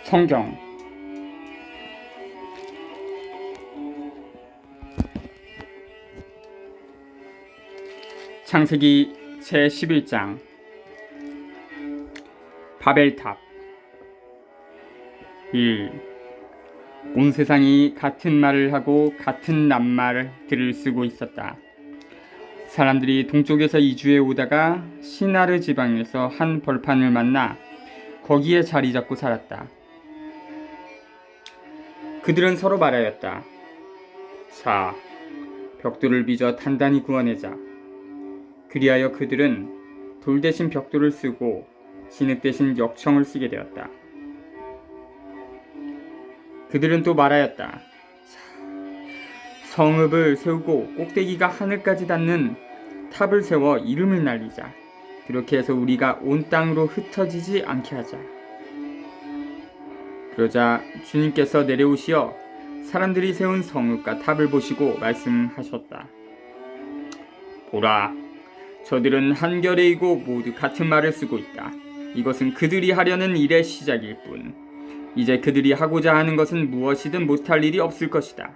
성경 창세기 제11장 바벨탑 1. 온 세상이 같은 말을 하고 같은 낱말들을 쓰고 있었다. 사람들이 동쪽에서 이주해 오다가 시나르 지방에서 한 벌판을 만나 거기에 자리 잡고 살았다. 그들은 서로 말하였다. 자, 벽돌을 빚어 단단히 구워내자. 그리하여 그들은 돌 대신 벽돌을 쓰고 진흙 대신 역청을 쓰게 되었다. 그들은 또 말하였다. 성읍을 세우고 꼭대기가 하늘까지 닿는 탑을 세워 이름을 날리자. 그렇게 해서 우리가 온 땅으로 흩어지지 않게 하자. 그러자 주님께서 내려오시어 사람들이 세운 성읍과 탑을 보시고 말씀하셨다. 보라, 저들은 한결에이고 모두 같은 말을 쓰고 있다. 이것은 그들이 하려는 일의 시작일 뿐. 이제 그들이 하고자 하는 것은 무엇이든 못할 일이 없을 것이다.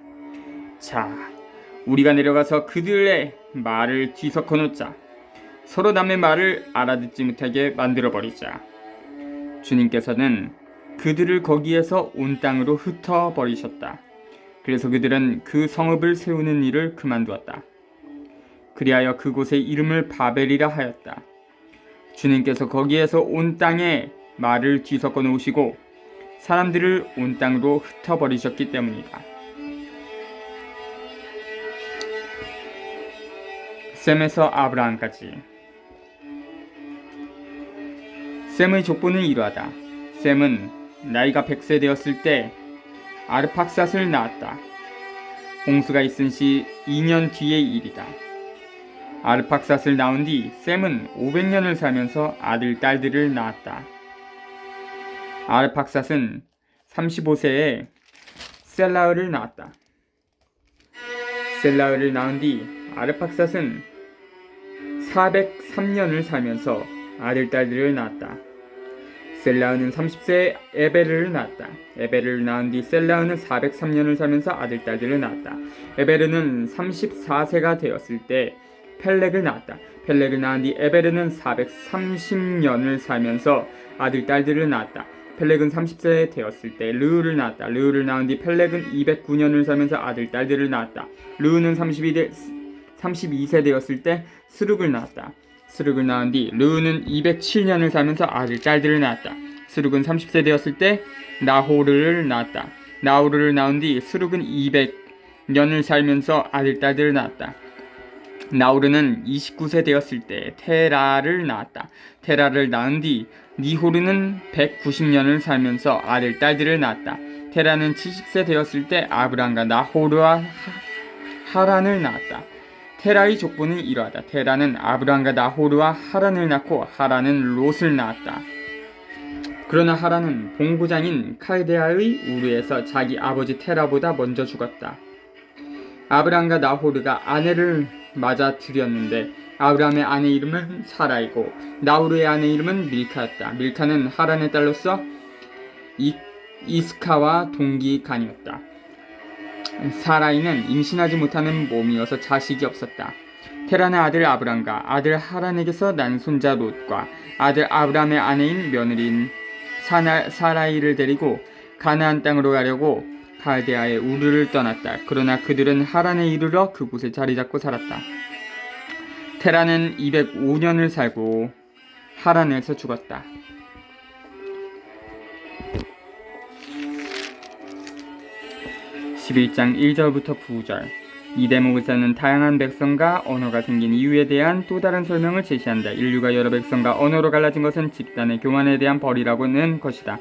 자, 우리가 내려가서 그들의 말을 뒤섞어 놓자. 서로 남의 말을 알아듣지 못하게 만들어버리자. 주님께서는 그들을 거기에서 온 땅으로 흩어버리셨다. 그래서 그들은 그 성읍을 세우는 일을 그만두었다. 그리하여 그곳의 이름을 바벨이라 하였다. 주님께서 거기에서 온 땅에 말을 뒤섞어 놓으시고 사람들을 온 땅으로 흩어버리셨기 때문이다. 셈에서 아브라함까지. 셈의 족보는 이러하다. 셈은 나이가 100세 되었을 때 아르팍삿을 낳았다. 홍수가 있은 시 2년 뒤의 일이다. 아르팍삿을 낳은 뒤 셈은 500년을 살면서 아들, 딸들을 낳았다. 아르팍삿은 35세에 셀라을을 낳았다. 셀라을을 낳은 뒤 아르팍삿은 403년을 살면서 아들, 딸들을 낳았다. 셀라은은 30세에 에베르를 낳았다. 에베르를 낳은 뒤 셀라은은 403년을 살면서 아들, 딸들을 낳았다. 에베르는 34세가 되었을 때 펠렉을 낳았다. 펠렉을 낳은 뒤 에베르는 430년을 살면서 아들, 딸들을 낳았다. 펠렉은 30세 되었을 때 르우를 낳았다. 르우를 낳은 뒤 펠렉은 209년을 살면서 아들, 딸들을 낳았다. 르우는 32세 되었을 때 스룩을 낳았다. 스룩을 낳은 뒤 르우는 207년을 살면서 아들, 딸들을 낳았다. 스룩은 30세 되었을 때 나호르를 낳았다. 나호르를 낳은 뒤 스룩은 200년을 살면서 아들, 딸들을 낳았다. 나호르는 29세 되었을 때 테라를 낳았다. 테라를 낳은 뒤 니호르는 190년을 살면서 아들, 딸들을 낳았다. 테라는 70세 되었을 때 아브람과 나호르와 하란을 낳았다. 테라의 족보는 이러하다. 테라는 아브람과 나호르와 하란을 낳고 하란은 롯을 낳았다. 그러나 하란은 본고장인 칼데아의 우르에서 자기 아버지 테라보다 먼저 죽었다. 아브람과 나호르가 아내를 맞아들였는데 아브람의 아내 이름은 사라이고 나호르의 아내 이름은 밀카였다. 밀카는 하란의 딸로서 이스카와 동기간이었다. 사라이는 임신하지 못하는 몸이어서 자식이 없었다. 테라는 아들 아브람과 아들 하란에게서 난 손자 롯과 아들 아브람의 아내인 며느리인 사라이를 데리고 가나안 땅으로 가려고 갈대아의 우르를 떠났다. 그러나 그들은 하란에 이르러 그곳에 자리 잡고 살았다. 테라는 205년을 살고 하란에서 죽었다. 11장 1절부터 9절. 이 대목에서는 다양한 백성과 언어가 생긴 이유에 대한 또 다른 설명을 제시한다. 인류가 여러 백성과 언어로 갈라진 것은 집단의 교만에 대한 벌이라고는 것이다.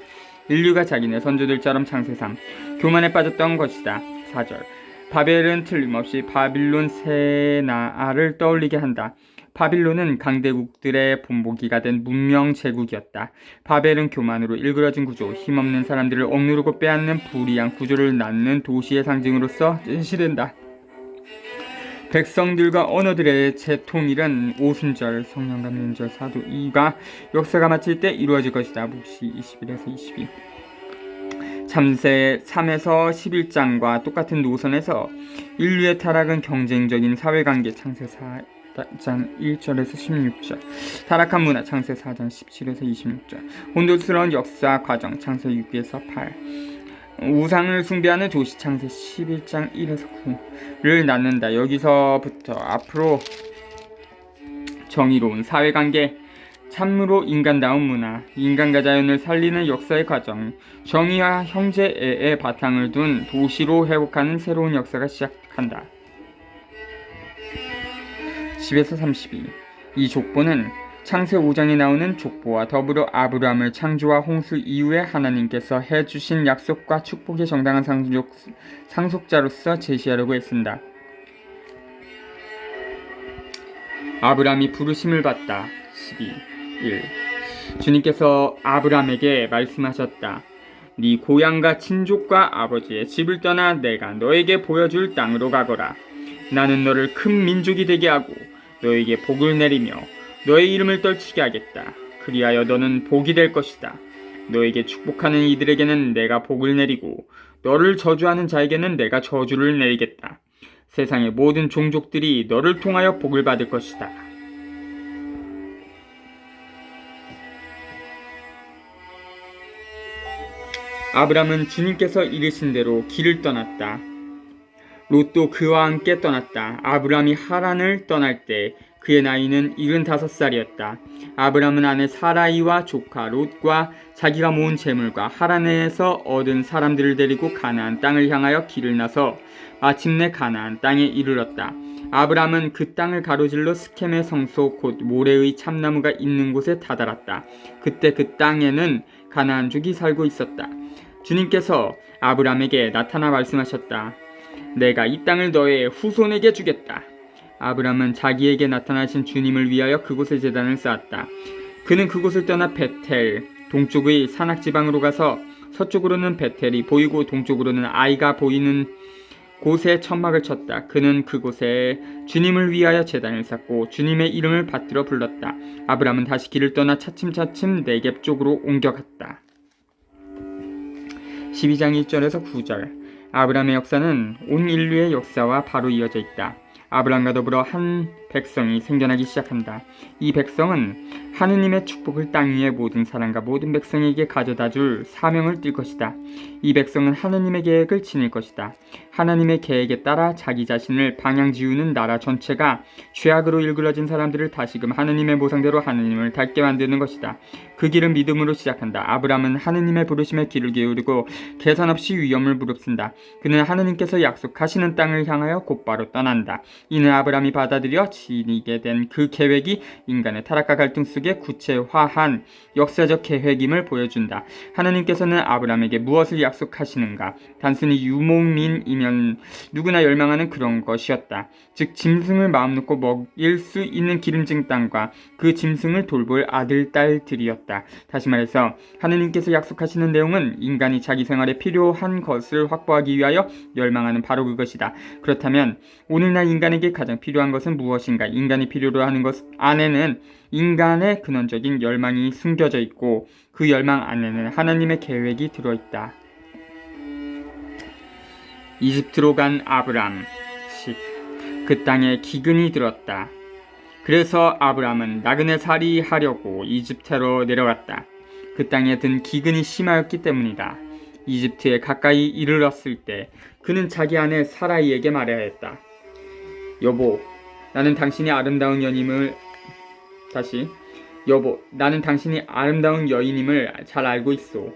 인류가 자기네 선조들처럼 창세삼 교만에 빠졌던 것이다. 4절. 바벨은 틀림없이 바빌론 세나아를 떠올리게 한다. 바빌론은 강대국들의 본보기가 된 문명 제국이었다. 바벨은 교만으로 일그러진 구조, 힘없는 사람들을 억누르고 빼앗는 불이한 구조를 낳는 도시의 상징으로서 전시된다. 백성들과 언어들의 재통일은 오순절, 성령감연절, 사도 2가 역사가 마칠 때 이루어질 것이다. 묵시 21에서 22. 참새 3에서 11장과 똑같은 노선에서 인류의 타락은 경쟁적인 사회관계 창세 4장 1절에서 16절, 타락한 문화 창세 4장 17에서 26절, 혼돈스러운 역사 과정 창세 6에서 8, 우상을 숭배하는 도시 창세 11장 1에서 9를 낳는다. 여기서부터 앞으로 정의로운 사회관계, 참으로 인간다운 문화, 인간과 자연을 살리는 역사의 과정, 정의와 형제애의 바탕을 둔 도시로 회복하는 새로운 역사가 시작한다. 10에서 32. 이 족보는 창세 5장에 나오는 족보와 더불어 아브라함을 창조와 홍수 이후에 하나님께서 해주신 약속과 축복의 정당한 상속자로서 제시하려고 했습니다. 아브라함이 부르심을 받다. 12.1. 주님께서 아브라함에게 말씀하셨다. 네 고향과 친족과 아버지의 집을 떠나 내가 너에게 보여줄 땅으로 가거라. 나는 너를 큰 민족이 되게 하고 너에게 복을 내리며 너의 이름을 떨치게 하겠다. 그리하여 너는 복이 될 것이다. 너에게 축복하는 이들에게는 내가 복을 내리고 너를 저주하는 자에게는 내가 저주를 내리겠다. 세상의 모든 종족들이 너를 통하여 복을 받을 것이다. 아브람은 주님께서 이르신 대로 길을 떠났다. 롯도 그와 함께 떠났다. 아브람이 하란을 떠날 때 그의 나이는 75살이었다. 아브람은 아내 사라이와 조카 롯과 자기가 모은 재물과 하란에서 얻은 사람들을 데리고 가나안 땅을 향하여 길을 나서 마침내 가나안 땅에 이르렀다. 아브람은 그 땅을 가로질러 스켐의 성소 곧 모레의 참나무가 있는 곳에 다다랐다. 그때 그 땅에는 가나안족이 살고 있었다. 주님께서 아브람에게 나타나 말씀하셨다. 내가 이 땅을 너의 후손에게 주겠다. 아브람은 자기에게 나타나신 주님을 위하여 그곳에 제단을 쌓았다. 그는 그곳을 떠나 베텔, 동쪽의 산악지방으로 가서 서쪽으로는 베텔이 보이고 동쪽으로는 아이가 보이는 곳에 천막을 쳤다. 그는 그곳에 주님을 위하여 제단을 쌓고 주님의 이름을 받들어 불렀다. 아브람은 다시 길을 떠나 차츰차츰 네겝 쪽으로 옮겨갔다. 12장 1절에서 9절. 아브람의 역사는 온 인류의 역사와 바로 이어져 있다. 아브람과 더불어 한 백성이 생겨나기 시작한다. 이 백성은 하느님의 축복을 땅 위의 모든 사람과 모든 백성에게 가져다줄 사명을 띌 것이다. 이 백성은 하느님의 계획을 지닐 것이다. 하나님의 계획에 따라 자기 자신을 방향 지우는 나라 전체가 죄악으로 일그러진 사람들을 다시금 하느님의 모상대로 하느님을 닮게 만드는 것이다. 그 길은 믿음으로 시작한다. 아브람은 하느님의 부르심에 귀를 기울이고 계산 없이 위험을 무릅쓴다. 그는 하느님께서 약속하시는 땅을 향하여 곧바로 떠난다. 이는 아브람이 받아들여 지니게 된 그 계획이 인간의 타락과 갈등 속에 구체화한 역사적 계획임을 보여준다. 하나님께서는 아브람에게 무엇을 약속하시는가? 단순히 유목민이면 누구나 열망하는 그런 것이었다. 즉 짐승을 마음 놓고 먹일 수 있는 기름진 땅과 그 짐승을 돌볼 아들, 딸들이었다. 다시 말해서 하나님께서 약속하시는 내용은 인간이 자기 생활에 필요한 것을 확보하기 위하여 열망하는 바로 그것이다. 그렇다면 오늘날 인간에게 가장 필요한 것은 무엇인가? 인간이 필요로 하는 것 안에는 인간의 근원적인 열망이 숨겨져 있고 그 열망 안에는 하나님의 계획이 들어있다. 이집트로 간 아브람 10. 그 땅에 기근이 들었다. 그래서 아브람은 나그네 살이 하려고 이집트로 내려갔다. 그 땅에 든 기근이 심하였기 때문이다. 이집트에 가까이 이르렀을 때 그는 자기 아내 사라이에게 말해야 했다. 여보, 나는 당신이 아름다운 여인임을 잘 알고 있소.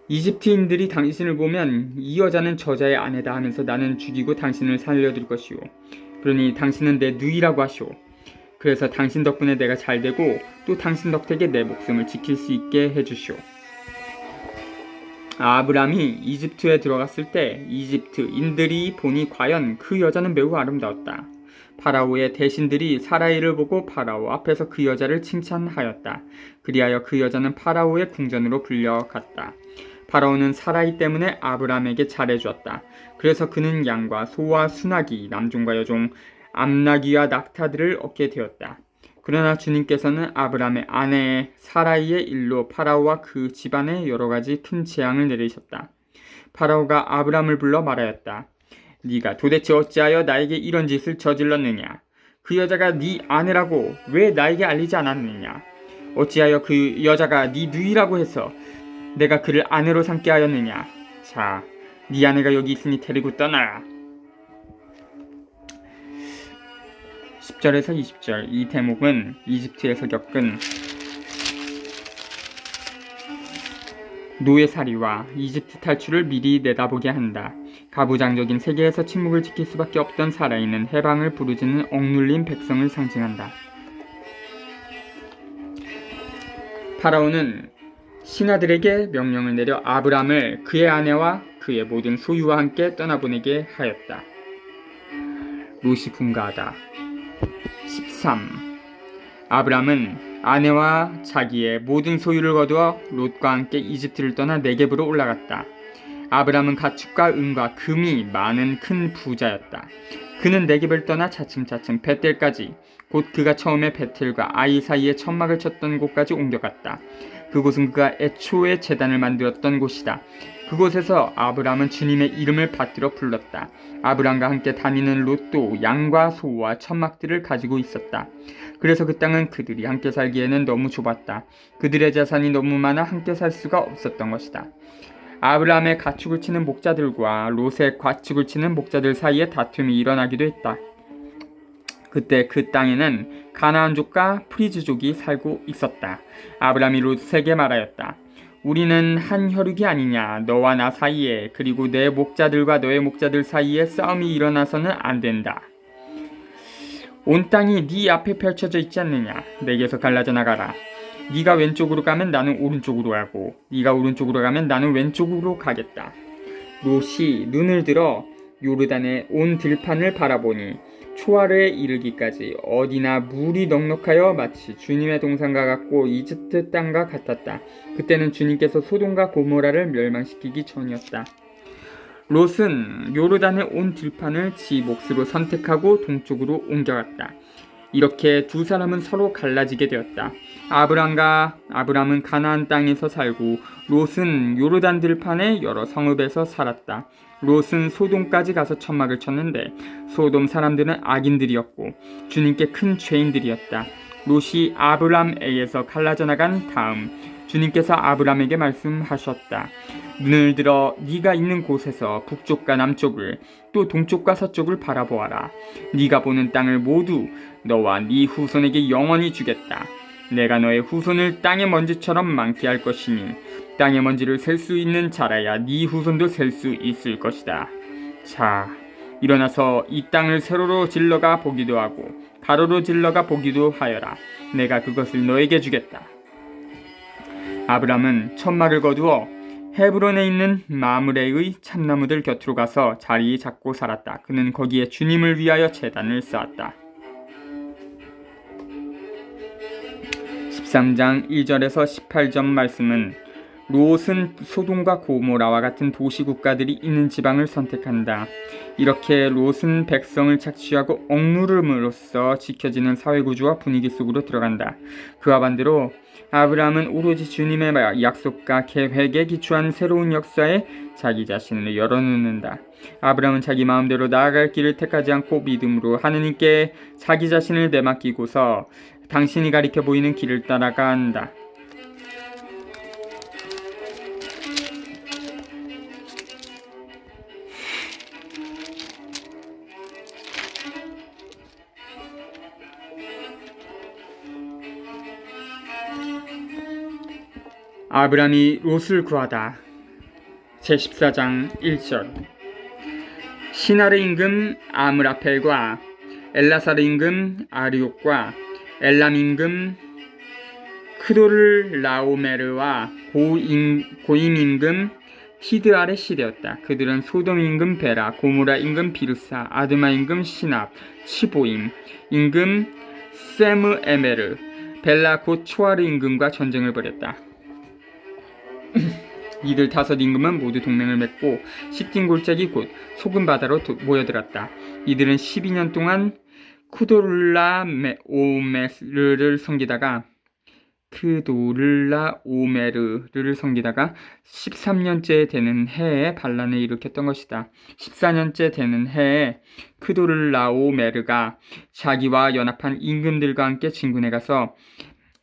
이집트인들이 당신을 보면 이 여자는 저자의 아내다 하면서 나는 죽이고 당신을 살려둘 것이오. 그러니 당신은 내 누이라고 하시오. 그래서 당신 덕분에 내가 잘되고 또 당신 덕택에 내 목숨을 지킬 수 있게 해주시오. 아브람이 이집트에 들어갔을 때 이집트인들이 보니 과연 그 여자는 매우 아름다웠다. 파라오의 대신들이 사라이를 보고 파라오 앞에서 그 여자를 칭찬하였다. 그리하여 그 여자는 파라오의 궁전으로 불려갔다. 파라오는 사라이 때문에 아브람에게 잘해주었다. 그래서 그는 양과 소와 수나기, 남종과 여종, 암나귀와 낙타들을 얻게 되었다. 그러나 주님께서는 아브라함의 아내 사라이의 일로 파라오와 그 집안에 여러 가지 큰 재앙을 내리셨다. 파라오가 아브라함을 불러 말하였다. 네가 도대체 어찌하여 나에게 이런 짓을 저질렀느냐? 그 여자가 네 아내라고 왜 나에게 알리지 않았느냐? 어찌하여 그 여자가 네 누이라고 해서 내가 그를 아내로 삼게 하였느냐? 자, 네 아내가 여기 있으니 데리고 떠나라. 10절에서 20절 이 대목은 이집트에서 겪은 노예살이와 이집트 탈출을 미리 내다보게 한다. 가부장적인 세계에서 침묵을 지킬 수밖에 없던 사라이는 해방을 부르짖는 억눌린 백성을 상징한다. 파라오는 신하들에게 명령을 내려 아브람을 그의 아내와 그의 모든 소유와 함께 떠나보내게 하였다. 롯이 분가하다. 13. 아브람은 아내와 자기의 모든 소유를 거두어 롯과 함께 이집트를 떠나 네겝으로 올라갔다. 아브람은 가축과 은과 금이 많은 큰 부자였다. 그는 네겝을 떠나 차츰차츰 베텔까지, 곧 그가 처음에 베텔과 아이 사이에 천막을 쳤던 곳까지 옮겨갔다. 그곳은 그가 애초에 제단을 만들었던 곳이다. 그곳에서 아브람은 주님의 이름을 받들어 불렀다. 아브람과 함께 다니는 롯도 양과 소와 천막들을 가지고 있었다. 그래서 그 땅은 그들이 함께 살기에는 너무 좁았다. 그들의 자산이 너무 많아 함께 살 수가 없었던 것이다. 아브람의 가축을 치는 목자들과 롯의 가축을 치는 목자들 사이에 다툼이 일어나기도 했다. 그때 그 땅에는 가나안족과 프리즈족이 살고 있었다. 아브람이 롯에게 말하였다. 우리는 한 혈육이 아니냐. 너와 나 사이에 그리고 내 목자들과 너의 목자들 사이에 싸움이 일어나서는 안 된다. 온 땅이 네 앞에 펼쳐져 있지 않느냐. 내게서 갈라져 나가라. 네가 왼쪽으로 가면 나는 오른쪽으로 가고 네가 오른쪽으로 가면 나는 왼쪽으로 가겠다. 롯이 눈을 들어 요르단의 온 들판을 바라보니 초하루에 이르기까지 어디나 물이 넉넉하여 마치 주님의 동산과 같고 이집트 땅과 같았다. 그때는 주님께서 소돔과 고모라를 멸망시키기 전이었다. 롯은 요르단의 온 들판을 지 몫으로 선택하고 동쪽으로 옮겨갔다. 이렇게 두 사람은 서로 갈라지게 되었다. 아브람은 가나안 땅에서 살고 롯은 요르단 들판의 여러 성읍에서 살았다. 롯은 소돔까지 가서 천막을 쳤는데 소돔 사람들은 악인들이었고 주님께 큰 죄인들이었다. 롯이 아브람에게서 갈라져 나간 다음 주님께서 아브람에게 말씀하셨다. 눈을 들어 네가 있는 곳에서 북쪽과 남쪽을 또 동쪽과 서쪽을 바라보아라. 네가 보는 땅을 모두 너와 네 후손에게 영원히 주겠다. 내가 너의 후손을 땅의 먼지처럼 많게 할 것이니 땅의 먼지를 셀 수 있는 자라야 네 후손도 셀 수 있을 것이다. 자, 일어나서 이 땅을 세로로 질러가 보기도 하고 가로로 질러가 보기도 하여라. 내가 그것을 너에게 주겠다. 아브람은 천막을 거두어 헤브론에 있는 마므레의 참나무들 곁으로 가서 자리 잡고 살았다. 그는 거기에 주님을 위하여 제단을 쌓았다. 13장 1절에서 18절 말씀은 롯은 소돔과 고모라와 같은 도시 국가들이 있는 지방을 선택한다. 이렇게 롯은 백성을 착취하고 억누름으로써 지켜지는 사회구조와 분위기 속으로 들어간다. 그와 반대로 아브라함은 오로지 주님의 약속과 계획에 기초한 새로운 역사에 자기 자신을 열어놓는다. 아브라함은 자기 마음대로 나아갈 길을 택하지 않고 믿음으로 하느님께 자기 자신을 내맡기고서 당신이 가리켜 보이는 길을 따라간다. 아브람이 롯을 구하다. 제14장 1절 시나르 임금 아므라펠과 엘라사르 임금 아리옥과 엘람 임금 크도르 라오메르와 고임 임금 티드알의 시대였다. 그들은 소돔 임금 베라, 고모라 임금 비르사, 아드마 임금 시납, 치보임 임금 세므 에메르, 벨라 곧 초아르 임금과 전쟁을 벌였다. 이들 다섯 임금은 모두 동맹을 맺고 시틴 골짜기 곧 소금 바다로 모여들었다. 이들은 12년 동안 쿠도르라오메르를 섬기다가 13년째 되는 해에 반란을 일으켰던 것이다. 14년째 되는 해에 크도르라오메르가 자기와 연합한 임금들과 함께 진군해 가서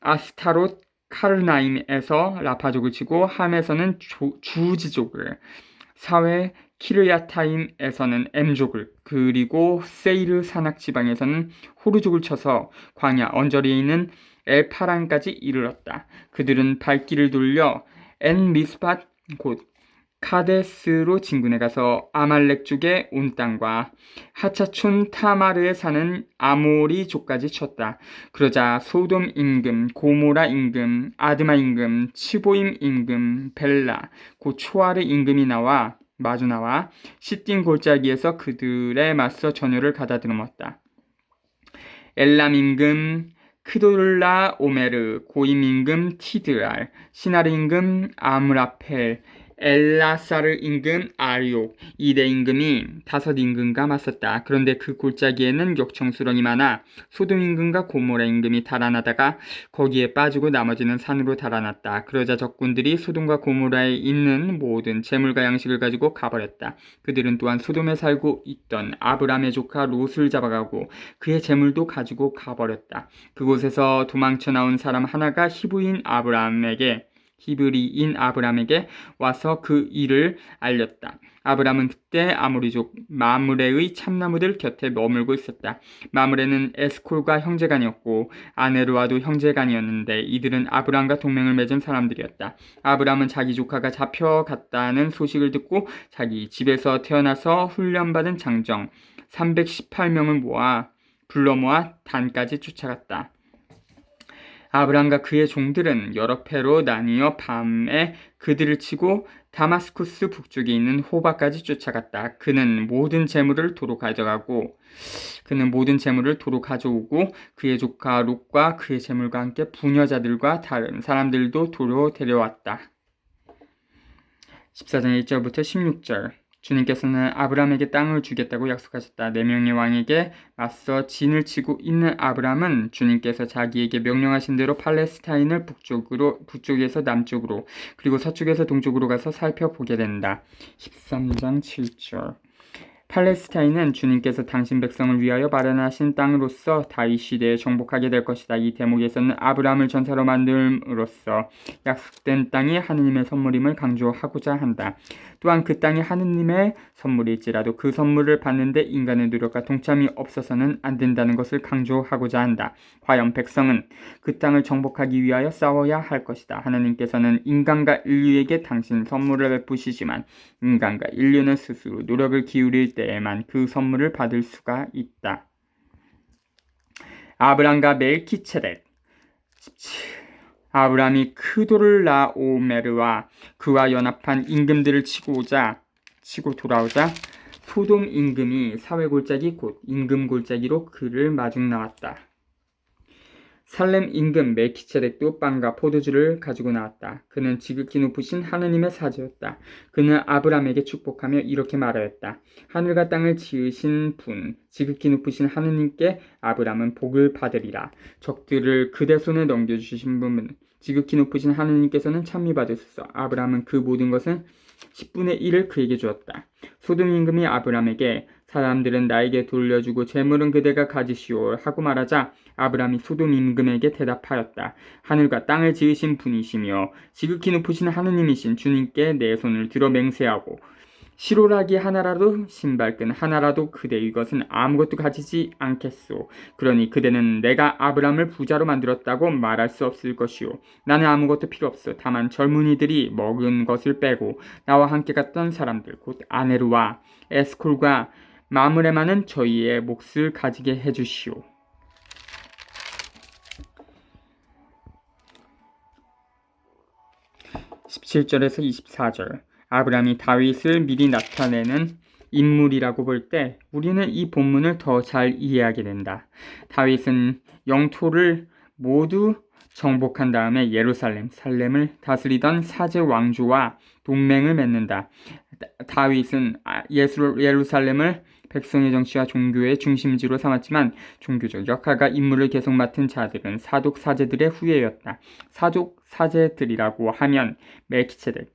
아스타롯 카르나임에서 라파족을 치고 함에서는 주지족을, 사회 키르야타임에서는 M족을, 그리고 세이르 산악 지방에서는 호르족을 쳐서 광야 언저리에 있는 엘파란까지 이르렀다. 그들은 발길을 돌려 엔 미스팟 곧 카데스로 진군해 가서 아말렉족의 온 땅과 하차촌 타마르에 사는 아모리족까지 쳤다. 그러자 소돔 임금, 고모라 임금, 아드마 임금, 치보임 임금, 벨라, 곧 초아르 임금이 마주 나와 시딘 골짜기에서 그들에 맞서 전열을 가다듬었다. 엘람 임금 크돌라 오메르, 고임 임금 티드알, 시나르 임금 아므라펠, 엘라사르 임금 아리옥, 2대 임금이 5 임금과 맞섰다. 그런데 그 골짜기에는 역청수렁이 많아 소돔 임금과 고모라 임금이 달아나다가 거기에 빠지고 나머지는 산으로 달아났다. 그러자 적군들이 소돔과 고모라에 있는 모든 재물과 양식을 가지고 가버렸다. 그들은 또한 소돔에 살고 있던 아브람의 조카 롯을 잡아가고 그의 재물도 가지고 가버렸다. 그곳에서 도망쳐 나온 사람 하나가 히브리인 아브람에게 와서 그 일을 알렸다. 아브람은 그때 아모리족 마므레의 참나무들 곁에 머물고 있었다. 마므레는 에스콜과 형제간이었고 아네르와도 형제간이었는데 이들은 아브람과 동맹을 맺은 사람들이었다. 아브람은 자기 조카가 잡혀갔다는 소식을 듣고 자기 집에서 태어나서 훈련받은 장정 318명을 불러 모아 단까지 쫓아갔다. 아브람과 그의 종들은 여러 패로 나뉘어 밤에 그들을 치고 다마스쿠스 북쪽에 있는 호바까지 쫓아갔다. 그는 모든 재물을 도로 가져오고 그의 조카 롯과 그의 재물과 함께 부녀자들과 다른 사람들도 도로 데려왔다. 14장 1절부터 16절. 주님께서는 아브람에게 땅을 주겠다고 약속하셨다. 4명의 왕에게 맞서 진을 치고 있는 아브람은 주님께서 자기에게 명령하신 대로 팔레스타인을 북쪽에서 남쪽으로 그리고 서쪽에서 동쪽으로 가서 살펴보게 된다. 13장 7절. 팔레스타인은 주님께서 당신 백성을 위하여 마련하신 땅으로서 다윗 시대에 정복하게 될 것이다. 이 대목에서는 아브람을 전사로 만듦으로써 약속된 땅이 하느님의 선물임을 강조하고자 한다. 또한 그 땅이 하느님의 선물일지라도 그 선물을 받는데 인간의 노력과 동참이 없어서는 안 된다는 것을 강조하고자 한다. 과연 백성은 그 땅을 정복하기 위하여 싸워야 할 것이다. 하나님께서는 인간과 인류에게 당신 선물을 베푸시지만 인간과 인류는 스스로 노력을 기울일 때에만 그 선물을 받을 수가 있다. 아브람과 멜키체덱. 17. 아브람이 크도르라오메르와 그와 연합한 임금들을 치고 돌아오자 소돔 임금이 사회 골짜기 곧 임금 골짜기로 그를 마중 나왔다. 살렘 임금 멜키체덱도 빵과 포도주를 가지고 나왔다. 그는 지극히 높으신 하느님의 사제였다. 그는 아브람에게 축복하며 이렇게 말하였다. 하늘과 땅을 지으신 분, 지극히 높으신 하느님께 아브람은 복을 받으리라. 적들을 그대 손에 넘겨주신 분, 지극히 높으신 하느님께서는 찬미받으소서. 아브람은 그 모든 것은 10분의 1을 그에게 주었다. 소돔 임금이 아브람에게 사람들은 나에게 돌려주고 재물은 그대가 가지시오 하고 말하자 아브람이 소돔 임금에게 대답하였다. 하늘과 땅을 지으신 분이시며 지극히 높으신 하느님이신 주님께 내 손을 들어 맹세하고 시로라기 하나라도 신발끈 하나라도 그대의 것은 아무것도 가지지 않겠소. 그러니 그대는 내가 아브람을 부자로 만들었다고 말할 수 없을 것이오. 나는 아무것도 필요 없어. 다만 젊은이들이 먹은 것을 빼고 나와 함께 갔던 사람들 곧 아네르와 에스콜과 마므레만은 저희의 몫을 가지게 해주시오. 17절에서 24절. 아브람이 다윗을 미리 나타내는 인물이라고 볼 때 우리는 이 본문을 더 잘 이해하게 된다. 다윗은 영토를 모두 정복한 다음에 살렘을 다스리던 사제 왕조와 동맹을 맺는다. 다윗은 예루살렘을 백성의 정치와 종교의 중심지로 삼았지만 종교적 역할과 임무를 계속 맡은 자들은 사독 사제들의 후예였다. 사독 사제들이라고 하면 멜키세덱,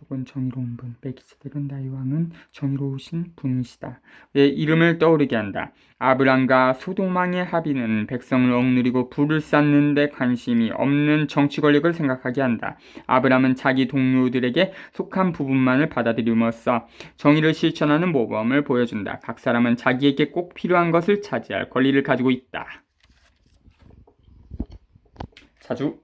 사독은 정의로운 분, 멜키세덱은 나의 왕은 정의로우신 분이시다. 의 이름을 떠오르게 한다. 아브람과 소돔왕의 합의는 백성을 억누르고 불을 쌓는 데 관심이 없는 정치 권력을 생각하게 한다. 아브람은 자기 동료들에게 속한 부분만을 받아들임으로써 정의를 실천하는 모범을 보여준다. 각 사람은 자기에게 꼭 필요한 것을 차지할 권리를 가지고 있다. 자주